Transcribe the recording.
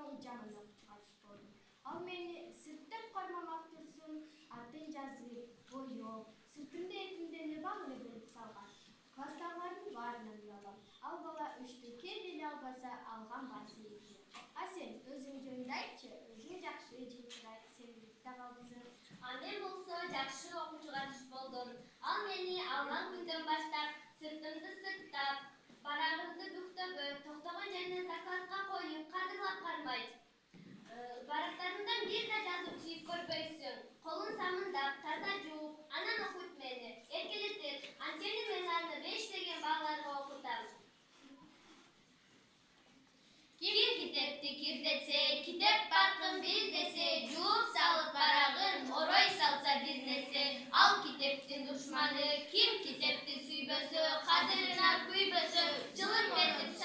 чоң жаман катыш болдум. Ал мени сырттап кармамак турсун, атын жазып, боеп, сыртымда этимде эле баг эле берип салган. Класстагылардын баарынан уялам. Ал бала 3-тү кел деле албаса алган баасы эки. А сен өзүң жөнүндө айтчы, өзүң жакшы жылтырайт, сен так албысың. Мен болсо жакшы окуучуга түш болдум. Ал мени алган күндөн баштап сыртымды сырттап, барагымды бүктөбөй, токтогон жерине закладка коюп, кадырлап кармайт. Барактарымдан бир да жазып чийип көрбөйсүң. Колун самындап, таза жууп, анан окуйт мени. Эркелетет. Анткени мен аны 5 деген бааларга окутам. Ким китепти кирдесе, китеп баркын бир десе, жууп салып барагын, орой салса бир нерсе. Ал китептин душманы, ким китепти сүйбөсө, кадырына күйбөсө, жылым этип